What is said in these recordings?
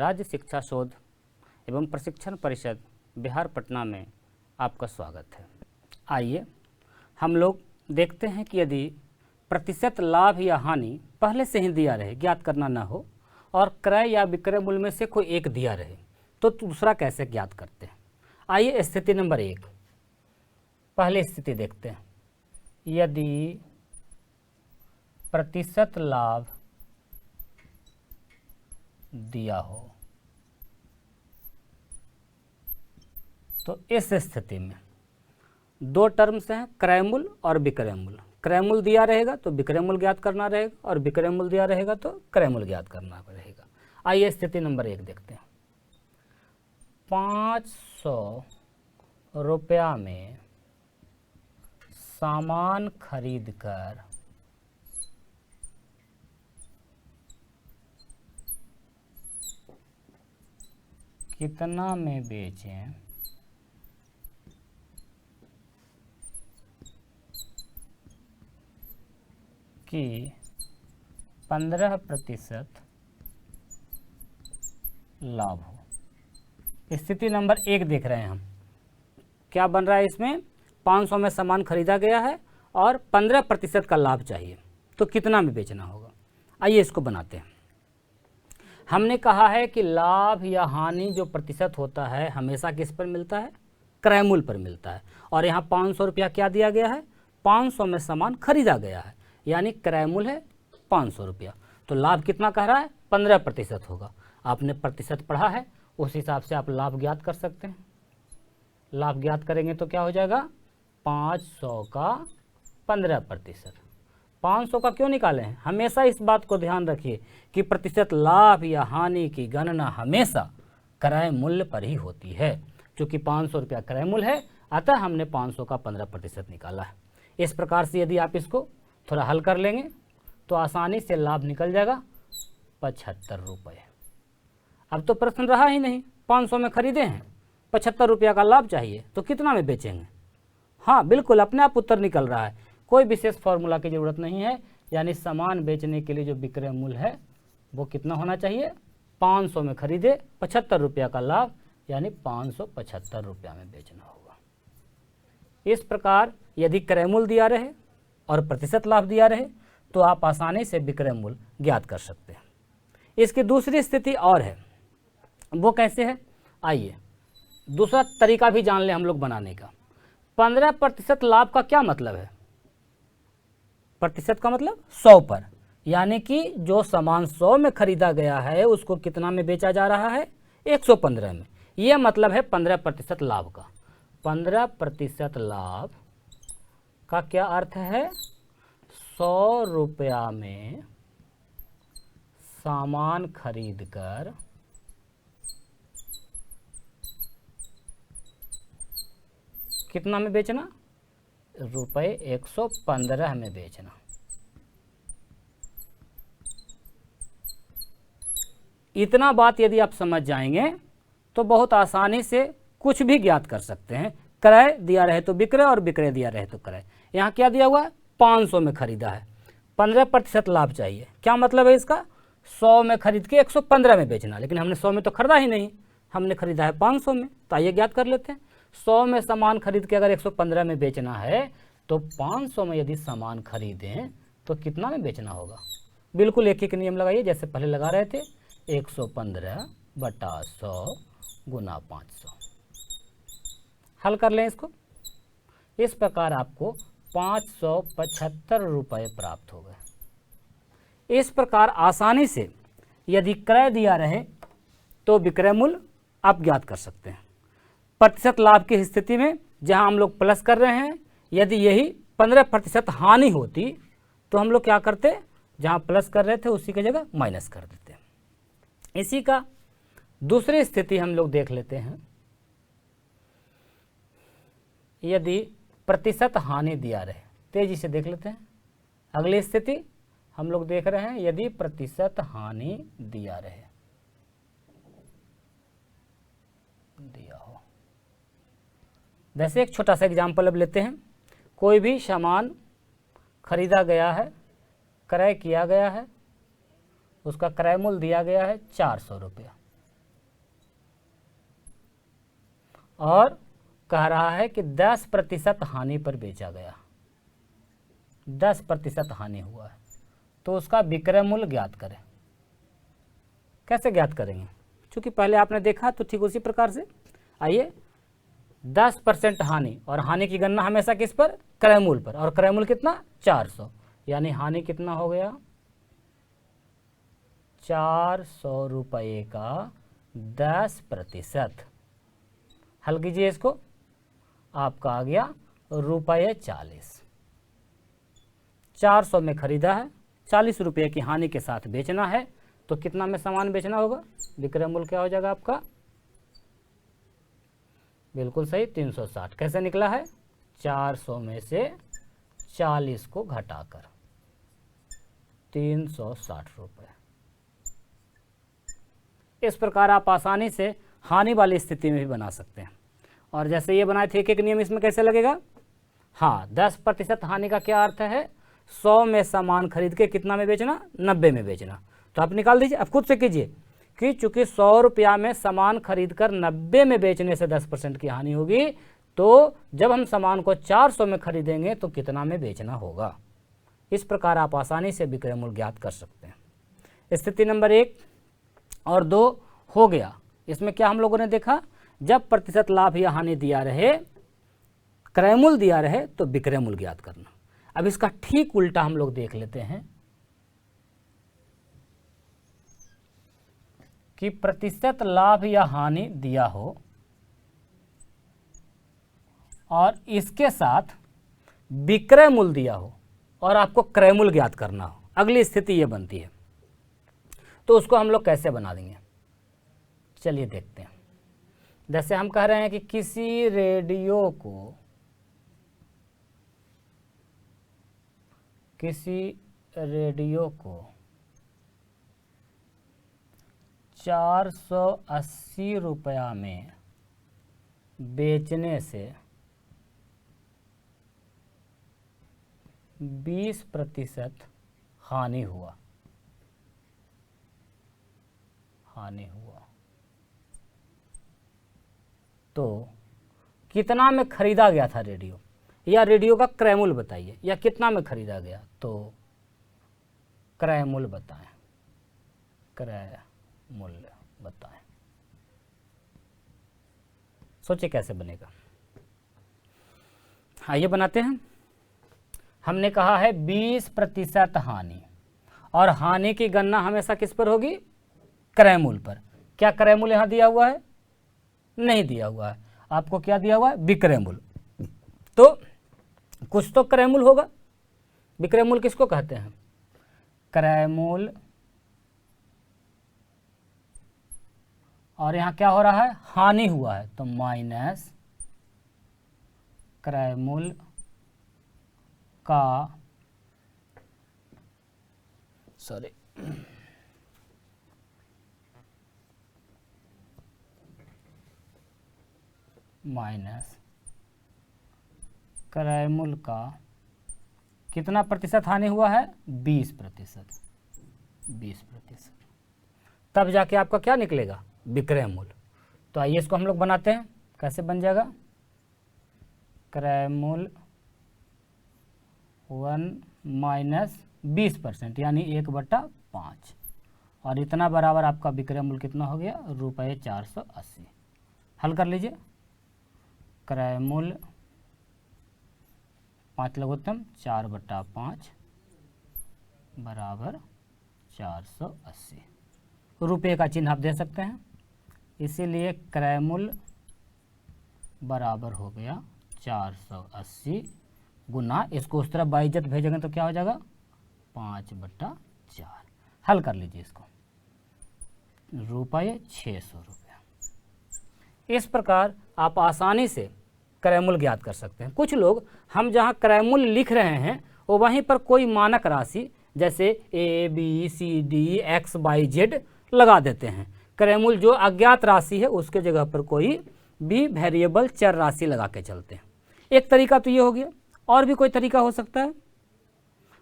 राज्य शिक्षा शोध एवं प्रशिक्षण परिषद बिहार पटना में आपका स्वागत है। आइए हम लोग देखते हैं कि यदि प्रतिशत लाभ या हानि पहले से ही दिया रहे, ज्ञात करना ना हो, और क्रय या विक्रय मूल्य में से कोई एक दिया रहे तो दूसरा कैसे ज्ञात करते हैं। आइए स्थिति नंबर 1, पहली स्थिति देखते हैं। यदि प्रतिशत लाभ दिया हो तो इस स्थिति में दो टर्म्स हैं, क्रय मूल्य और विक्रय मूल्य। क्रय मूल्य दिया रहेगा तो विक्रय मूल्य ज्ञात करना रहेगा, और विक्रय मूल्य दिया रहेगा तो क्रय मूल्य ज्ञात करना रहेगा। आइए स्थिति नंबर 1 देखते हैं। 500 रुपया में सामान खरीदकर कितना में बेचें कि 15% लाभ हो। स्थिति नंबर 1 देख रहे हैं हम। क्या बन रहा है इसमें? 500 में सामान खरीदा गया है और 15% का लाभ चाहिए, तो कितना में बेचना होगा। आइए इसको बनाते हैं। हमने कहा है कि लाभ या हानि जो प्रतिशत होता है हमेशा किस पर मिलता है? क्रय मूल्य पर मिलता है। और यहाँ 500 रुपया क्या दिया गया है? 500 में सामान खरीदा गया है, यानी क्रय मूल्य है 500 रुपया। तो लाभ कितना कह रहा है? 15% होगा। आपने प्रतिशत पढ़ा है, उस हिसाब से आप लाभ ज्ञात कर सकते हैं। लाभ ज्ञात करेंगे तो क्या हो जाएगा? 500 का 15%। 500 का क्यों निकाले हैं? हमेशा इस बात को ध्यान रखिए कि प्रतिशत लाभ या हानि की गणना हमेशा क्रय मूल्य पर ही होती है। क्योंकि 500 रुपया क्रय मूल्य है, अतः हमने 500 का 15% निकाला है। इस प्रकार से यदि आप इसको थोड़ा हल कर लेंगे तो आसानी से लाभ निकल जाएगा 75 रुपये। अब तो प्रश्न रहा ही नहीं, 500 में खरीदे हैं, 75 रुपया का लाभ चाहिए, तो कितना में बेचेंगे। हाँ बिल्कुल, अपने आप उत्तर निकल रहा है, कोई विशेष फॉर्मूला की ज़रूरत नहीं है। यानी सामान बेचने के लिए जो विक्रय मूल्य है वो कितना होना चाहिए? 500 में खरीदे, 75 रुपया का लाभ, यानी 575 रुपया में बेचना होगा। इस प्रकार यदि क्रय मूल्य दिया रहे और प्रतिशत लाभ दिया रहे तो आप आसानी से विक्रय मूल्य ज्ञात कर सकते हैं। इसकी दूसरी स्थिति और है, वो कैसे है? आइए दूसरा तरीका भी जान लें हम लोग बनाने का। 15% लाभ का क्या मतलब है? प्रतिशत का मतलब 100 पर, यानी कि जो सामान 100 में खरीदा गया है उसको कितना में बेचा जा रहा है? 115 में। यह मतलब है 15% लाभ का। 15% लाभ का क्या अर्थ है? 100 रुपया में सामान खरीदकर कितना में बेचना? रुपये 115 में बेचना। इतना बात यदि आप समझ जाएंगे तो बहुत आसानी से कुछ भी ज्ञात कर सकते हैं। क्रय दिया रहे तो विक्रय, और विक्रय दिया रहे तो क्रय। यहाँ क्या दिया हुआ है? 500 में खरीदा है, 15% लाभ चाहिए। क्या मतलब है इसका? 100 में खरीद के 115 में बेचना। लेकिन हमने 100 में तो खरीदा ही नहीं, हमने खरीदा है 500 में। तो आइए ज्ञात कर लेते हैं। 100 में सामान खरीद के अगर 115 में बेचना है तो 500 में यदि सामान खरीदें तो कितना में बेचना होगा? बिल्कुल एक एक नियम लगाइए जैसे पहले लगा रहे थे। 115/100 गुना 500। हल कर लें इसको। इस प्रकार आपको 575 रुपये प्राप्त हो गए। इस प्रकार आसानी से यदि क्रय दिया रहे तो विक्रय मूल्य आप ज्ञात कर सकते हैं। प्रतिशत लाभ की स्थिति में जहां हम लोग प्लस कर रहे हैं, यदि यही 15% हानि होती तो हम लोग क्या करते? जहां प्लस कर रहे थे उसी की जगह माइनस कर देते। इसी का दूसरी स्थिति हम लोग देख लेते हैं। यदि प्रतिशत हानि दिया रहे, तेजी से देख लेते हैं। अगली स्थिति हम लोग देख रहे हैं, यदि प्रतिशत हानि दिया रहे, दिया हो। वैसे एक छोटा सा एग्जाम्पल अब लेते हैं। कोई भी सामान खरीदा गया है, क्रय किया गया है, उसका क्रय मूल्य दिया गया है 400 रुपया। और कह रहा है कि 10% हानि पर बेचा गया, 10% हानि हुआ है, तो उसका विक्रय मूल्य ज्ञात करें। कैसे ज्ञात करेंगे? क्योंकि पहले आपने देखा तो ठीक उसी प्रकार से। आइए, 10% हानि, और हानि की गणना हमेशा किस पर? क्रय मूल्य पर, और क्रय मूल्य कितना? 400, यानी हानि कितना हो गया? 400 रुपये का 10%। हल कीजिए इसको, आपका आ गया ₹40। 400 में खरीदा है, 40 रुपये की हानि के साथ बेचना है, तो कितना में सामान बेचना होगा? विक्रय मूल्य क्या हो जाएगा आपका? बिल्कुल सही, 360। कैसे निकला है? 400 में से 40 को घटाकर 360 रुपये। इस प्रकार आप आसानी से हानि वाली स्थिति में भी बना सकते हैं। और जैसे ये बनाए थे एक नियम, इसमें कैसे लगेगा? हाँ, 10% हानि का क्या अर्थ है? 100 में सामान खरीद के कितना में बेचना? 90 में बेचना। तो आप निकाल दीजिए, आप खुद से कीजिए कि चूंकि 100 रुपया में सामान खरीद कर 90 में बेचने से 10% की हानि होगी, तो जब हम सामान को 400 में खरीदेंगे तो कितना में बेचना होगा। इस प्रकार आप आसानी से विक्रय मूल्य ज्ञात कर सकते हैं। स्थिति नंबर 1 और 2 हो गया। इसमें क्या हम लोगों ने देखा? जब प्रतिशत लाभ या हानि दिया रहे, क्रय मूल्य दिया रहे, तो विक्रय मूल्य ज्ञात करना। अब इसका ठीक उल्टा हम लोग देख लेते हैं कि प्रतिशत लाभ या हानि दिया हो और इसके साथ विक्रय मूल्य दिया हो और आपको क्रय मूल्य ज्ञात करना हो। अगली स्थिति ये बनती है, तो उसको हम लोग कैसे बना देंगे? चलिए देखते हैं। जैसे हम कह रहे हैं कि किसी रेडियो को 480 रुपया में बेचने से 20% हानि हुआ। तो कितना में खरीदा गया था रेडियो, या रेडियो का क्रय मूल्य बताइए, या कितना में खरीदा गया? तो क्रय मूल्य बताएं, क्रय मूल्य बताएं। सोचिए कैसे बनेगा। आइए बनाते हैं। हमने कहा है 20% हानि, और हानि की गणना हमेशा किस पर होगी? क्रय मूल्य पर। क्या क्रय मूल्य यहां दिया हुआ है? नहीं दिया हुआ है। आपको क्या दिया हुआ है? विक्रय मूल्य। तो कुछ तो क्रय मूल्य होगा। विक्रय मूल्य किसको कहते हैं? क्रय मूल्य। और यहां क्या हो रहा है? हानि हुआ है, तो माइनस क्रय मूल्य का माइनस क्रय मूल्य का कितना प्रतिशत हानि हुआ है? 20%। 20%। तब जाके आपका क्या निकलेगा? विक्रय मूल्य। तो आइए इसको हम लोग बनाते हैं। कैसे बन जाएगा? क्रय मूल्य 1 माइनस 20%, यानी 1/5, और इतना बराबर आपका विक्रय मूल्य कितना हो गया? ₹480। हल कर लीजिए। क्रय मूल्य 5 लघुत्तम 4/5 बराबर 480। रुपये का चिन्ह आप दे सकते हैं, इसीलिए क्रय मूल्य बराबर हो गया 480 गुना, इसको उस तरफ बाइज्जत भेजेंगे तो क्या हो जाएगा? 5/4। हल कर लीजिए इसको। ₹600। इस प्रकार आप आसानी से क्रय मूल्य ज्ञात कर सकते हैं। कुछ लोग, हम जहां क्रय मूल्य लिख रहे हैं वो वहीं पर कोई मानक राशि जैसे ABCD XYZ लगा देते हैं। क्रय मूल्य जो अज्ञात राशि है उसके जगह पर कोई भी वेरिएबल चर राशि लगा के चलते हैं। एक तरीका तो ये हो गया, और भी कोई तरीका हो सकता है।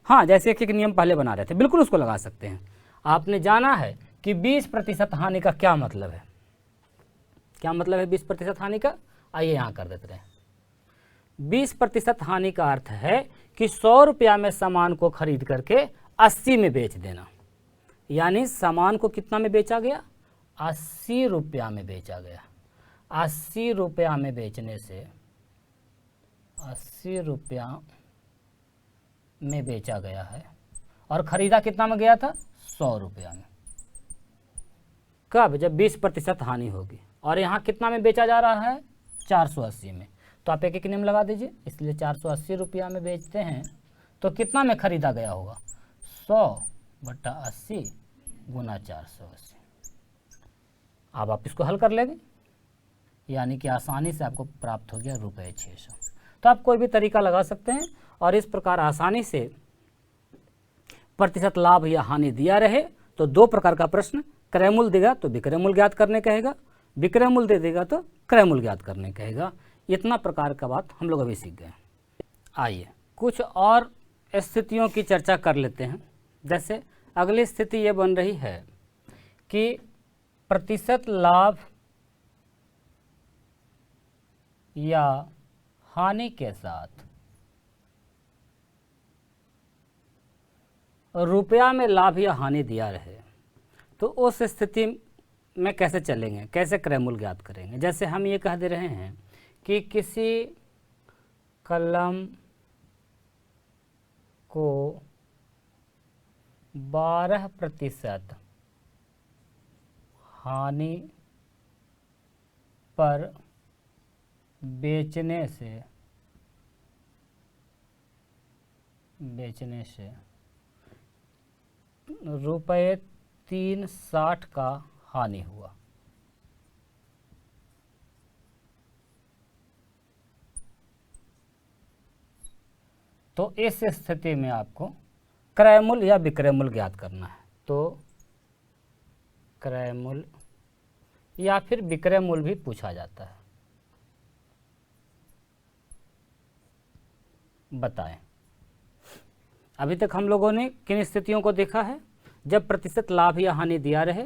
हाँ, जैसे एक नियम पहले बना रहे थे, बिल्कुल उसको लगा सकते हैं। आपने जाना है कि 20% हानि का क्या मतलब है? क्या मतलब है 20% हानि का? आइए यहाँ कर देते हैं। 20% हानि का अर्थ है कि 100 रुपया में सामान को खरीद करके 80 में बेच देना। यानी सामान को कितना में बेचा गया? 80 रुपया में बेचा गया। 80 रुपया में बेचने से 80 रुपया में बेचा गया है और ख़रीदा कितना में गया था? 100 रुपया में। कब? जब 20% हानि होगी। और यहाँ कितना में बेचा जा रहा है? 480 में। तो आप एक एक नियम लगा दीजिए। इसलिए 480 रुपया में बेचते हैं तो कितना में ख़रीदा गया होगा? 100/80 गुना 480। अब आप इसको हल कर लेंगे, यानी कि आसानी से आपको प्राप्त हो गया ₹600। तो आप कोई भी तरीका लगा सकते हैं और इस प्रकार आसानी से प्रतिशत लाभ या हानि दिया रहे तो 2 प्रकार का प्रश्न, क्रय मूल्य देगा तो विक्रय मूल्य ज्ञात करने कहेगा, विक्रय मूल्य दे देगा तो क्रय मूल्य ज्ञात करने कहेगा। इतना प्रकार का बात हम लोग अभी सीख गए। आइए कुछ और स्थितियों की चर्चा कर लेते हैं। जैसे अगली स्थिति ये बन रही है कि प्रतिशत लाभ या हानि के साथ रुपया में लाभ या हानि दिया रहे तो उस स्थिति में कैसे चलेंगे, कैसे क्रय मूल्य ज्ञात करेंगे। जैसे हम ये कह दे रहे हैं कि किसी कलम को 12% हानि पर बेचने से ₹360 का हानि हुआ। तो इस स्थिति में आपको क्रय मूल्य या विक्रय मूल्य ज्ञात करना है। तो क्रय मूल्य या फिर विक्रय मूल्य भी पूछा जाता है। बताएं, अभी तक हम लोगों ने किन स्थितियों को देखा है? जब प्रतिशत लाभ या हानि दिया रहे,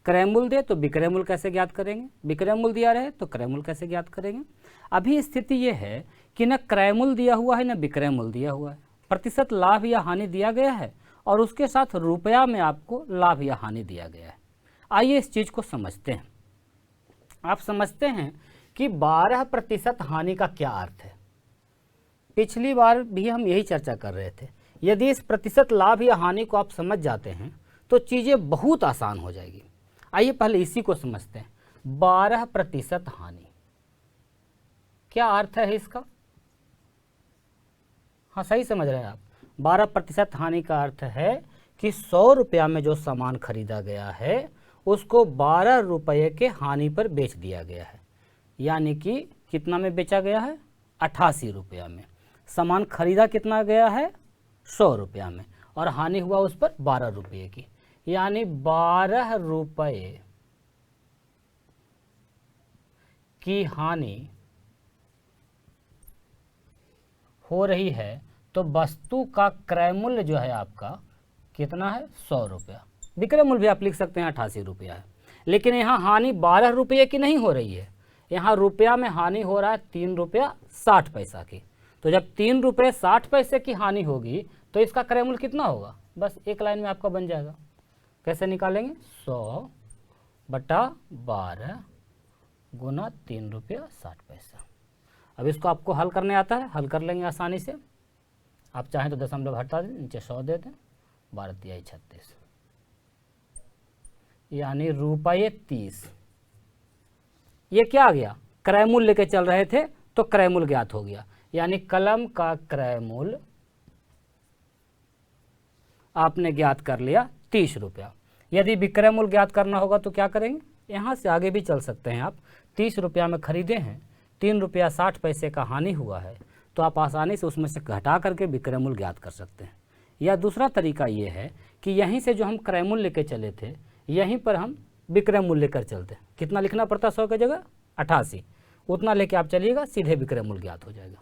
क्रय मूल्य दे तो विक्रय मूल्य कैसे ज्ञात करेंगे, विक्रय मूल्य दिया रहे तो क्रय मूल्य कैसे ज्ञात करेंगे। अभी स्थिति ये है कि न क्रय मूल्य दिया हुआ है न विक्रय मूल्य दिया हुआ है, प्रतिशत लाभ या हानि दिया गया है और उसके साथ रुपया में आपको लाभ या हानि दिया गया है। आइए इस चीज़ को समझते हैं। आप समझते हैं कि 12% हानि का क्या अर्थ है। पिछली बार भी हम यही चर्चा कर रहे थे। यदि इस प्रतिशत लाभ या हानि को आप समझ जाते हैं तो चीज़ें बहुत आसान हो जाएगी। आइए पहले इसी को समझते हैं। 12% हानि, क्या अर्थ है इसका? हाँ, सही समझ रहे हैं आप। 12% हानि का अर्थ है कि 100 रुपया में जो सामान खरीदा गया है उसको 12 रुपये के हानि पर बेच दिया गया है। यानी कि कितना में बेचा गया है? 88 रुपया में। सामान खरीदा कितना गया है? 100 रुपया में और हानि हुआ उस पर 12 रुपये की। यानी 12 रुपये की हानि हो रही है तो वस्तु का क्रय मूल्य जो है आपका कितना है? 100 रुपया। विक्रय मूल्य भी आप लिख सकते हैं 88 रुपया है। लेकिन यहाँ हानि 12 रुपये की नहीं हो रही है, यहाँ रुपया में हानि हो रहा है 3 रुपया 60 पैसा की। तो जब 3 रुपये 60 पैसे की हानि होगी तो इसका क्रय मूल्य कितना होगा? बस एक लाइन में आपका बन जाएगा। कैसे निकालेंगे? 100/12 गुना 3 रुपया 60 पैसा। अब इसको आपको हल करने आता है, हल कर लेंगे आसानी से। आप चाहें तो दशमलव हटा दें, नीचे 100 दे दें, 12×3 = 36, यानी ₹30। ये क्या आ गया? क्रय मूल्य लेके चल रहे थे तो क्रय मूल्य ज्ञात हो गया। यानी कलम का क्रय मूल्य आपने ज्ञात कर लिया 30 रुपया। यदि विक्रय मूल्य ज्ञात करना होगा तो क्या करेंगे? यहाँ से आगे भी चल सकते हैं आप। 30 रुपया में खरीदे हैं, 3 रुपया 60 पैसे का हानि हुआ है तो आप आसानी से उसमें से घटा करके विक्रय मूल्य ज्ञात कर सकते हैं। या दूसरा तरीका ये है कि यहीं से जो हम क्रय मूल्य लेकर चले थे यहीं पर हम विक्रय मूल्य लेकर चलते हैं। कितना लिखना पड़ता? 100 की जगह 88, उतना लेके आप चलिएगा, सीधे विक्रय मूल्य ज्ञात हो जाएगा।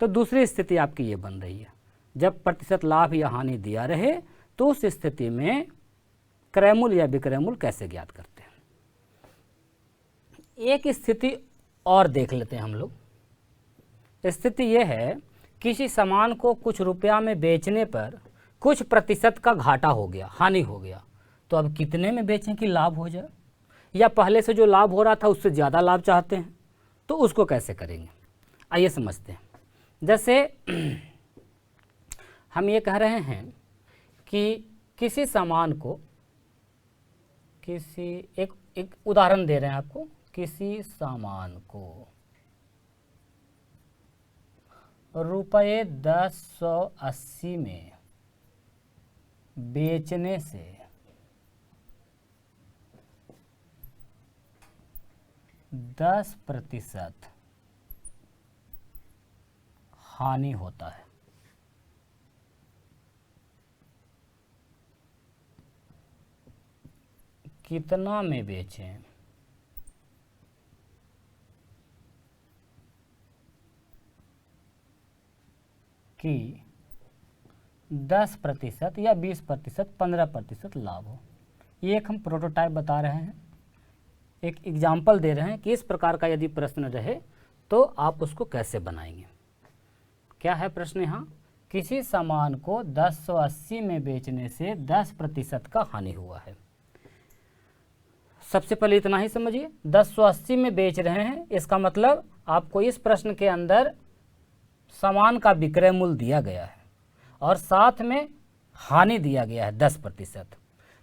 तो दूसरी स्थिति आपकी ये बन रही है, जब प्रतिशत लाभ या हानि दिया रहे तो उस स्थिति में क्रय मूल्य या विक्रय मूल्य कैसे ज्ञात करते हैं। एक स्थिति और देख लेते हैं हम लोग। स्थिति यह है, किसी सामान को कुछ रुपया में बेचने पर कुछ प्रतिशत का घाटा हो गया, हानि हो गया, तो अब कितने में बेचें कि लाभ हो जाए, या पहले से जो लाभ हो रहा था उससे ज़्यादा लाभ चाहते हैं, तो उसको कैसे करेंगे, आइए समझते हैं। जैसे हम ये कह रहे हैं कि किसी सामान को, एक उदाहरण दे रहे हैं आपको, किसी सामान को रुपये 1080 में बेचने से 10% हानि होता है। कितना में बेचें? कि 10% या 20%, 15% लाभ हो। ये एक हम प्रोटोटाइप बता रहे हैं, एक एग्जाम्पल दे रहे हैं कि इस प्रकार का यदि प्रश्न रहे तो आप उसको कैसे बनाएंगे। क्या है प्रश्न यहाँ? किसी सामान को 1080 में बेचने से 10% का हानि हुआ है। सबसे पहले इतना ही समझिए, 1080 में बेच रहे हैं, इसका मतलब आपको इस प्रश्न के अंदर सामान का विक्रय मूल्य दिया गया है और साथ में हानि दिया गया है 10%।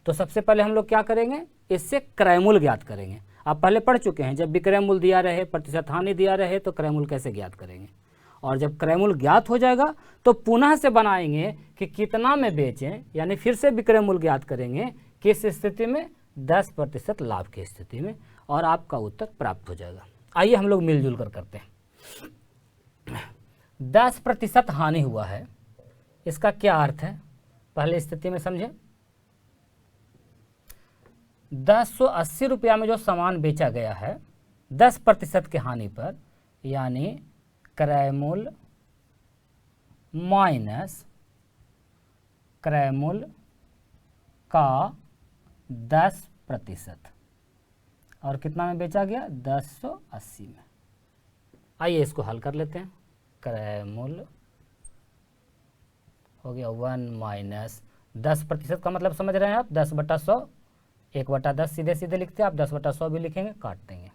तो सबसे पहले हम लोग क्या करेंगे, इससे क्रय मूल्य ज्ञात करेंगे। आप पहले पढ़ चुके हैं, जब विक्रय मूल्य दिया रहे, प्रतिशत हानि दिया रहे, तो क्रय मूल्य कैसे ज्ञात करेंगे। और जब क्रय मूल्य ज्ञात हो जाएगा तो पुनः से बनाएंगे कि कितना में बेचें, यानी फिर से विक्रय मूल्य ज्ञात करेंगे। किस स्थिति में? 10% लाभ की स्थिति में, और आपका उत्तर प्राप्त हो जाएगा। आइए हम लोग मिलजुल कर करते हैं। 10% हानि हुआ है, इसका क्या अर्थ है पहले स्थिति में समझें। 1080 रुपया में जो सामान बेचा गया है 10% की हानि पर, यानी क्रय मूल्य माइनस क्रय मूल्य का 10%, और कितना में बेचा गया? 1080 में। आइए इसको हल कर लेते हैं। क्रय मूल्य हो गया 1 माइनस 10% का मतलब समझ रहे हैं आप, 10/100, 1/10 सीधे सीधे लिखते हैं आप, 10/100 भी लिखेंगे, काट देंगे,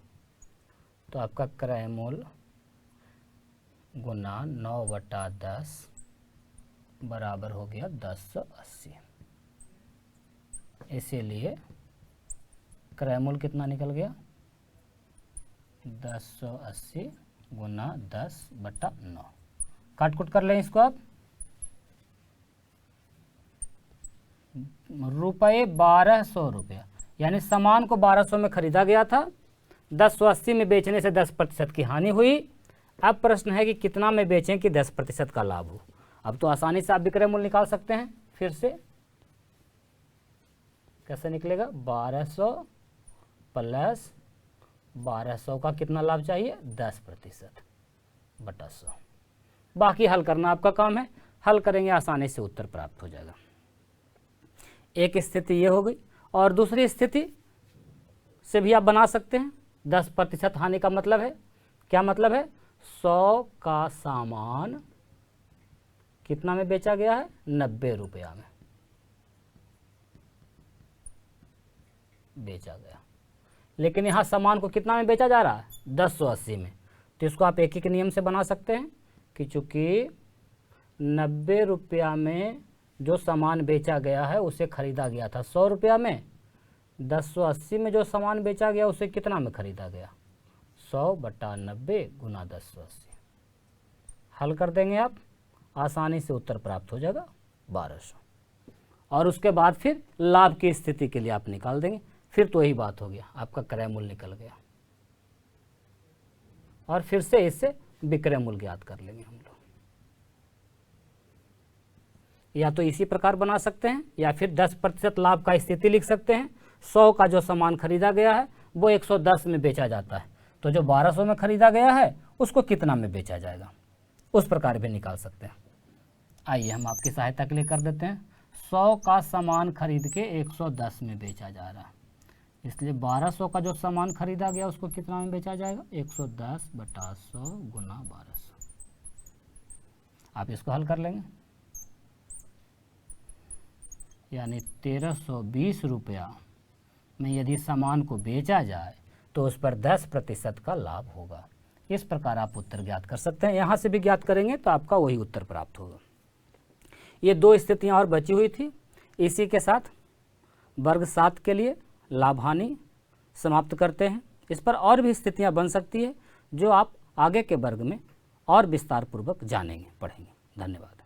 तो आपका क्रय मूल्य गुना 9/10 बराबर हो गया 1080। इसीलिए क्रय मूल्य कितना निकल गया? 1080 गुना 10/9। काट कुट कर लें इसको आप। रुपये 1200 रुपया, यानी सामान को 1200 में खरीदा गया था, 1080 में बेचने से 10% की हानि हुई। अब प्रश्न है कि कितना में बेचें कि 10% का लाभ हो। अब तो आसानी से आप विक्रय मूल्य निकाल सकते हैं। फिर से कैसे निकलेगा? 1200 प्लस 1200 का कितना लाभ चाहिए? 10%/100। बाकी हल करना आपका काम है, हल करेंगे आसानी से उत्तर प्राप्त हो जाएगा। एक स्थिति ये हो गई, और दूसरी स्थिति से भी आप बना सकते हैं। 10% हानि का मतलब है, क्या मतलब है? 100 का सामान कितना में बेचा गया है? 90 रुपया में बेचा गया, लेकिन यहाँ सामान को कितना में बेचा जा रहा है? 1080 में। तो इसको आप एक ही नियम से बना सकते हैं कि चूँकि 90 रुपया में जो सामान बेचा गया है उसे खरीदा गया था 100 रुपया में, 1080 में जो सामान बेचा गया उसे कितना में खरीदा गया? 100/90 गुना 1080। हल कर देंगे आप, आसानी से उत्तर प्राप्त हो जाएगा 1200। और उसके बाद फिर लाभ की स्थिति के लिए आप निकाल देंगे, फिर तो यही बात हो गया, आपका क्रय मूल्य निकल गया। और फिर से इससे विक्रय मूल्य ज्ञात कर लेंगे हम लोग। या तो इसी प्रकार बना सकते हैं, या फिर 10% लाभ का स्थिति लिख सकते हैं। 100 का जो सामान खरीदा गया है वो 110 में बेचा जाता है, तो जो 1200 में खरीदा गया है उसको कितना में बेचा जाएगा, उस प्रकार भी निकाल सकते हैं। आइए हम आपकी सहायता के लिए कर देते हैं। 100 का सामान खरीद के 110 में बेचा जा रहा है, इसलिए 1200 का जो सामान खरीदा गया उसको कितना में बेचा जाएगा, 110/100 गुना 1200। आप इसको हल कर लेंगे, यानी 1320 रुपया में यदि सामान को बेचा जाए तो उस पर 10% का लाभ होगा। इस प्रकार आप उत्तर ज्ञात कर सकते हैं। यहाँ से भी ज्ञात करेंगे तो आपका वही उत्तर प्राप्त होगा। ये 2 स्थितियाँ और बची हुई थी। इसी के साथ वर्ग 7 के लिए लाभ हानि समाप्त करते हैं। इस पर और भी स्थितियाँ बन सकती है जो आप आगे के वर्ग में और विस्तार पूर्वक जानेंगे, पढ़ेंगे। धन्यवाद।